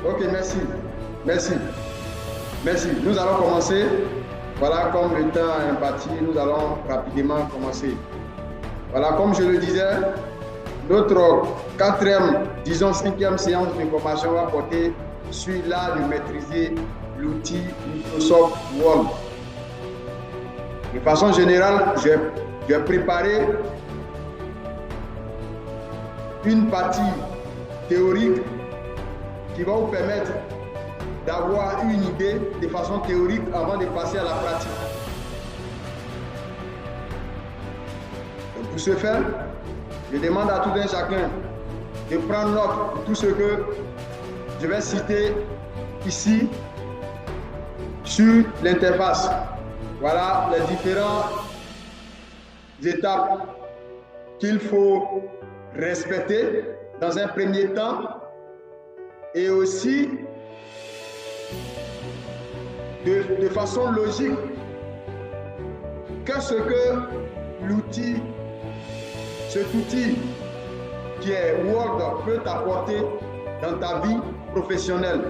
Ok, merci. Merci. Merci. Nous allons commencer. Voilà, comme le temps est imparti, nous allons rapidement commencer. Voilà, comme je le disais, notre quatrième, disons cinquième séance de formation va porter sur l'art de maîtriser l'outil Microsoft Word. De façon générale, j'ai préparé une partie théorique qui va vous permettre d'avoir une idée de façon théorique avant de passer à la pratique. Donc, pour ce faire, je demande à tout un chacun de prendre note de tout ce que je vais citer ici sur l'interface. Voilà les différentes étapes qu'il faut respecter dans un premier temps et aussi de façon logique. Qu'est-ce que l'outil, cet outil qui est Word peut t'apporter dans ta vie professionnelle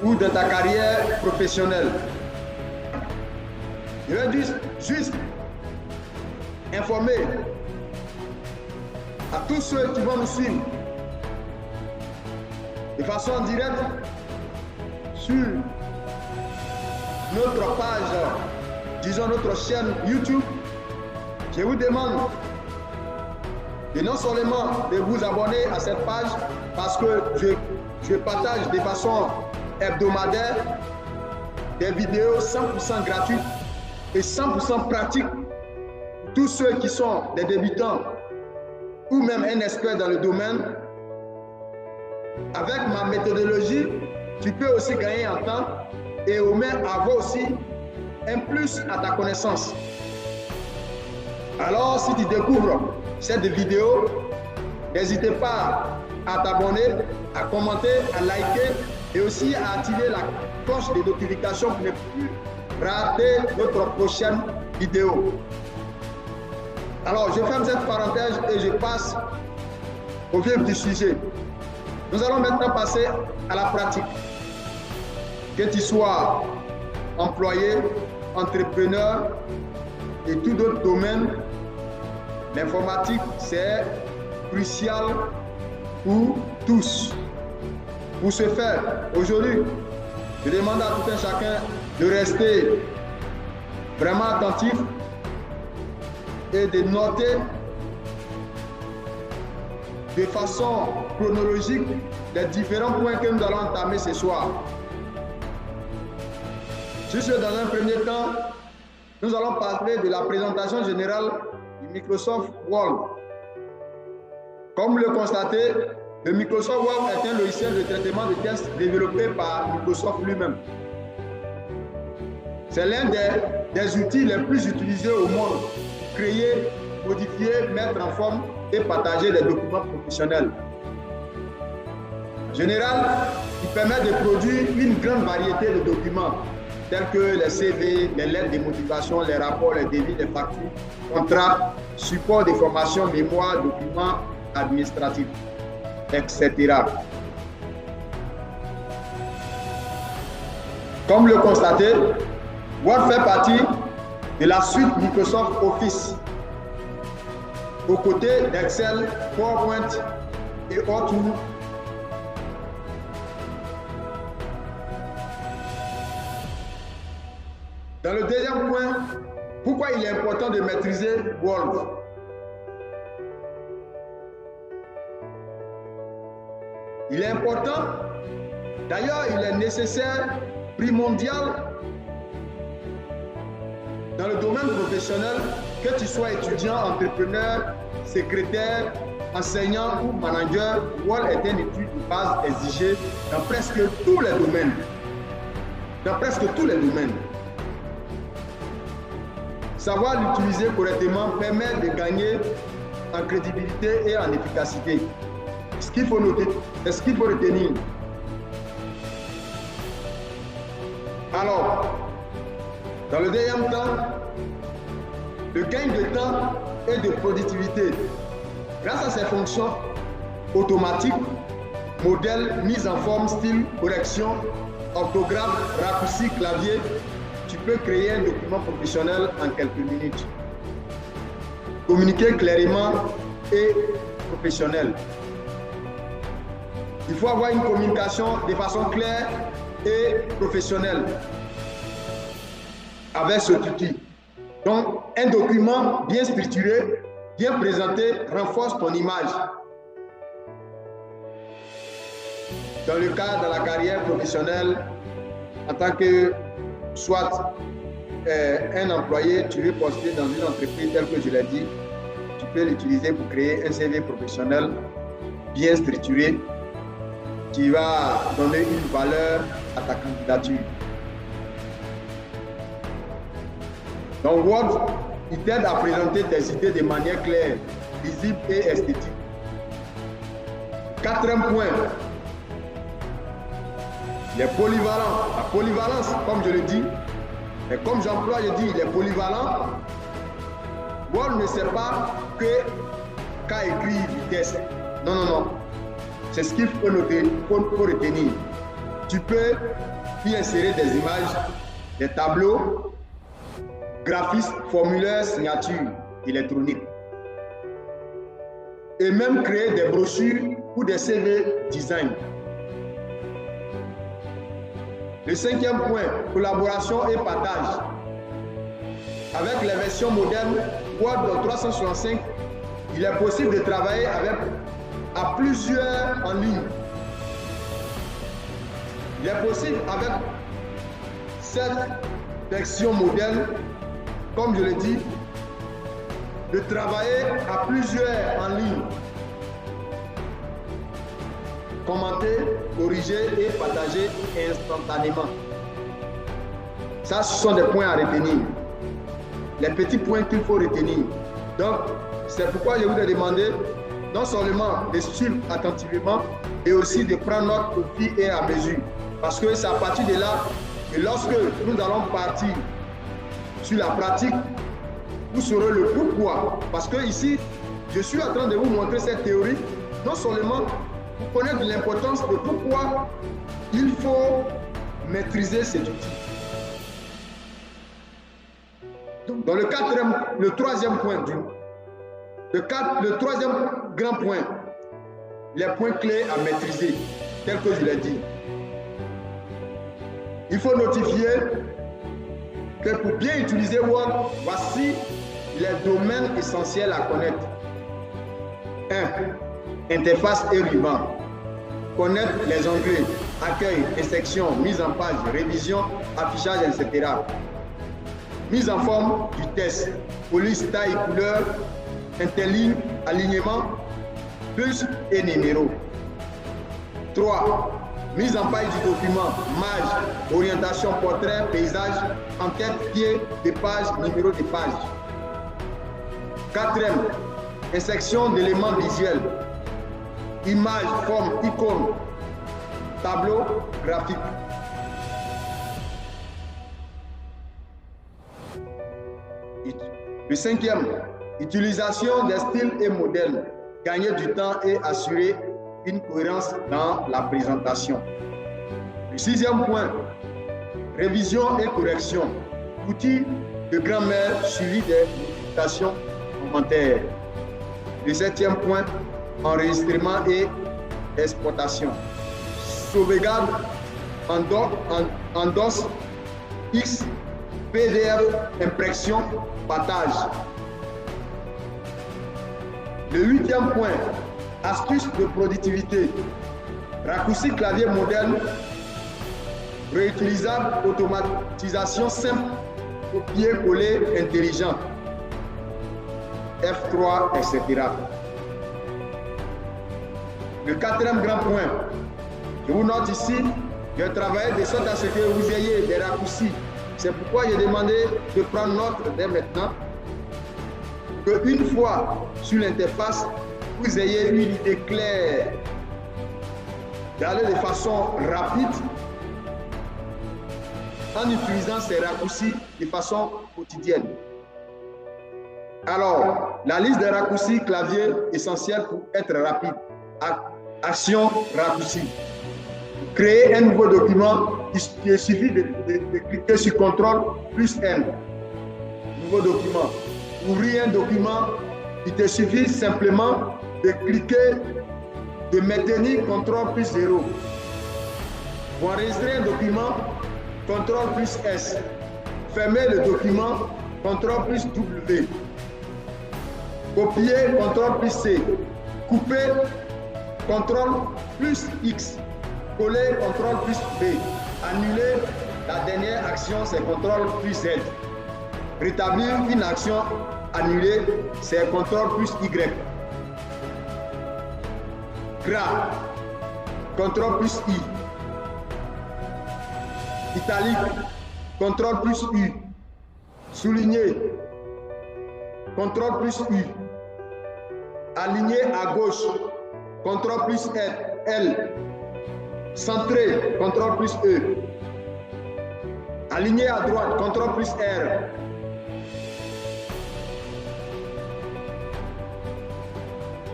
ou dans ta carrière professionnelle. Je vais juste informer à tous ceux qui vont nous suivre de façon directe sur notre page, disons notre chaîne YouTube. Je vous demande de non seulement de vous abonner à cette page parce que je partage de façon hebdomadaire des vidéos 100% gratuites et 100% pratiques pour tous ceux qui sont des débutants ou même un expert dans le domaine. Avec ma méthodologie, tu peux aussi gagner en temps et au moins avoir aussi un plus à ta connaissance. Alors, si tu découvres cette vidéo, n'hésite pas à t'abonner, à commenter, à liker et aussi à activer la cloche de notification pour ne plus rater notre prochaine vidéo. Alors, je ferme cette parenthèse et je passe au vif du sujet. Nous allons maintenant passer à la pratique. Que tu sois employé, entrepreneur et tout autre domaine, l'informatique, c'est crucial pour tous. Pour ce faire, aujourd'hui, je demande à tout un chacun de rester vraiment attentif et de noter de façon chronologique les différents points que nous allons entamer ce soir. Juste dans un premier temps, nous allons parler de la présentation générale du Microsoft Word. Comme vous le constatez, le Microsoft Word est un logiciel de traitement de texte développé par Microsoft lui-même. C'est l'un des outils les plus utilisés au monde. Créer, modifier, mettre en forme et partager des documents professionnels. En général, il permet de produire une grande variété de documents tels que les CV, les lettres de motivation, les rapports, les devis, les factures, contrats, supports de formation, mémoire, documents administratifs, etc. Comme vous le constatez, Word fait partie de la suite Microsoft Office, aux côtés d'Excel, PowerPoint et Outlook. Dans le deuxième point, pourquoi il est important de maîtriser Word? Il est important, d'ailleurs il est nécessaire, primordial dans le domaine professionnel, que tu sois étudiant, entrepreneur, secrétaire, enseignant ou manager. Word est un outil de base exigé dans presque tous les domaines. Dans presque tous les domaines. Savoir l'utiliser correctement permet de gagner en crédibilité et en efficacité. Ce qu'il faut noter, ce qu'il faut retenir. Alors, dans le deuxième temps, le gain de temps et de productivité grâce à ces fonctions automatiques modèle, mise en forme, style, correction, orthographe, raccourci, clavier, tu peux créer un document professionnel en quelques minutes. Communiquer clairement et professionnel. Il faut avoir une communication de façon claire et professionnelle avec cet outil. Donc, un document bien structuré, bien présenté, renforce ton image. Dans le cadre de la carrière professionnelle, en tant que soit un employé, tu veux postuler dans une entreprise telle que je l'ai dit, tu peux l'utiliser pour créer un CV professionnel bien structuré qui va donner une valeur à ta candidature. Donc Word, il t'aide à présenter tes idées de manière claire, visible et esthétique. Quatrième point, il est polyvalent. La polyvalence, comme je le dis, et comme j'emploie, je dis, il est polyvalent. Word ne sait pas qu'à écrire du texte. Non, non, non. C'est ce qu'il faut noter, faut retenir. Tu peux y insérer des images, des tableaux, graphismes, formulaires, signatures électroniques. Et même créer des brochures ou des CV design. Le cinquième point, collaboration et partage. Avec les versions modernes Word 365, il est possible de travailler à plusieurs en ligne. Il est possible avec cette version moderne, comme je le dis, de travailler à plusieurs en ligne. Commenter, corriger et partager instantanément. Ça, ce sont des points à retenir. Les petits points qu'il faut retenir. Donc, c'est pourquoi je vous ai demandé non seulement de suivre attentivement, mais aussi de prendre note au fil et à mesure. Parce que c'est à partir de là que lorsque nous allons partir sur la pratique, vous saurez le pourquoi. Parce que ici, je suis en train de vous montrer cette théorie, non seulement pour connaître l'importance de pourquoi il faut maîtriser cet outil. Donc, dans le troisième point, le troisième grand point, les points clés à maîtriser, tel que je l'ai dit. Il faut notifier que pour bien utiliser Word, voici les domaines essentiels à connaître. 1. Interface et ruban. Connaître les onglets, accueil, insertion, mise en page, révision, affichage, etc. Mise en forme du texte, police, taille, couleur, interligne, alignement, plus et numéro. 3. Mise en page du document, marge, orientation, portrait, paysage, en-tête, pied de page, numéro de page. 4. Insertion d'éléments visuels, images, formes, icônes, tableau, graphique. Le 5e, utilisation des styles et modèles, gagner du temps et assurer une cohérence dans la présentation. Le 6e point, révision et correction, outils de grammaire suivi des modifications, commentaires. Le 7e point, enregistrement et exportation. Sauvegarde, endosse, X, PDF, impression, partage. Le 8e point, astuce de productivité. Raccourci clavier moderne, réutilisable, automatisation simple, copier-coller intelligent. F3, etc. Le 4e grand point, je vous note ici, je travaille de sorte à ce que vous ayez des raccourcis. C'est pourquoi j'ai demandé de prendre note dès maintenant, qu'une fois sur l'interface, vous ayez une idée claire, d'aller de façon rapide en utilisant ces raccourcis de façon quotidienne. Alors, la liste des raccourcis clavier essentiels pour être rapide. action raccourcie. Créer un nouveau document, il suffit de cliquer sur CTRL plus N. Nouveau document. Ouvrir un document, il te suffit simplement de cliquer, de maintenir CTRL plus 0. Pour enregistrer un document, CTRL plus S. Fermer le document, CTRL plus W. Copier, CTRL plus C. Couper, CTRL plus X. Coller, CTRL plus B. Annuler, la dernière action, c'est CTRL plus Z. Rétablir une action annulée, c'est CTRL plus Y. Gras, CTRL plus I. Italique, CTRL plus U. Souligné, CTRL plus U. Aligné à gauche, CTRL plus L. Centré, CTRL plus E. Aligné à droite, CTRL plus R.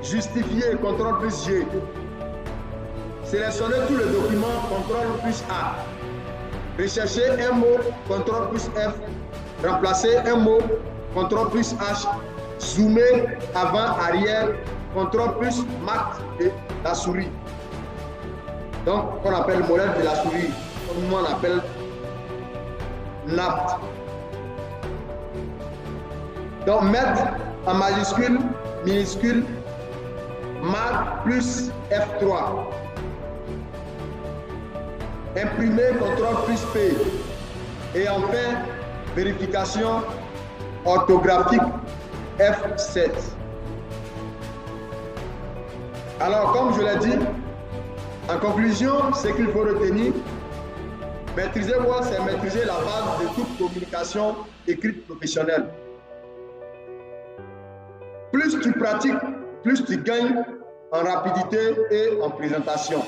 Justifier, CTRL plus G. Sélectionner tout le document, CTRL plus A. Rechercher un mot, CTRL plus F. Remplacer un mot, CTRL plus H. Zoomer avant, arrière, CTRL plus Mat et la souris. Donc, qu'on appelle le modèle de la souris, comme on appelle NAPT. Donc, mettre en majuscule, minuscule, Mat plus F3. Imprimer, CTRL plus P. Et enfin, vérification orthographique F7. Alors, comme je l'ai dit, en conclusion, ce qu'il faut retenir, maîtriser Word, c'est maîtriser la base de toute communication écrite professionnelle. Plus tu pratiques, plus tu gagnes en rapidité et en présentation.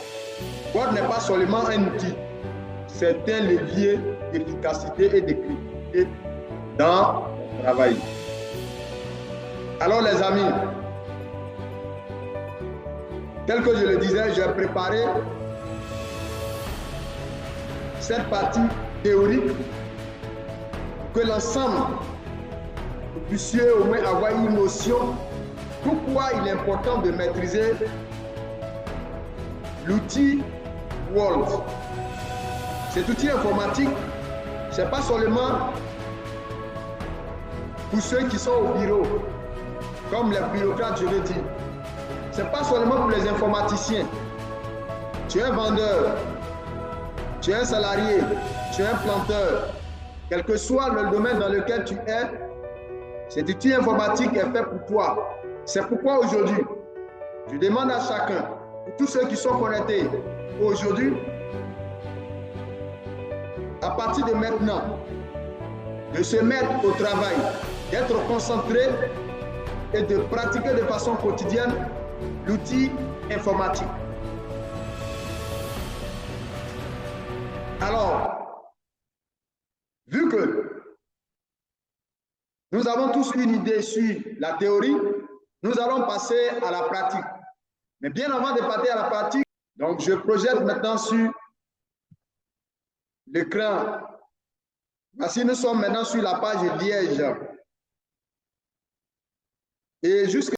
Word n'est pas seulement un outil, c'est un levier d'efficacité et d'écriture dans le travail. Alors les amis, tel que je le disais, j'ai préparé cette partie théorique pour que l'ensemble vous puissiez au moins avoir une notion pourquoi il est important de maîtriser l'outil Word. Cet outil informatique, ce n'est pas seulement pour ceux qui sont au bureau, comme les bureaucrates, je le dis. Ce n'est pas seulement pour les informaticiens. Tu es un vendeur, tu es un salarié, tu es un planteur. Quel que soit le domaine dans lequel tu es, cet outil informatique est fait pour toi. C'est pourquoi aujourd'hui, je demande à chacun, pour tous ceux qui sont connectés aujourd'hui, à partir de maintenant, de se mettre au travail, d'être concentré et de pratiquer de façon quotidienne l'outil informatique. Alors, vu que nous avons tous une idée sur la théorie, nous allons passer à la pratique. Mais bien avant de passer à la pratique, donc je projette maintenant sur l'écran. Voici, nous sommes maintenant sur la page Liège. Et jusqu'à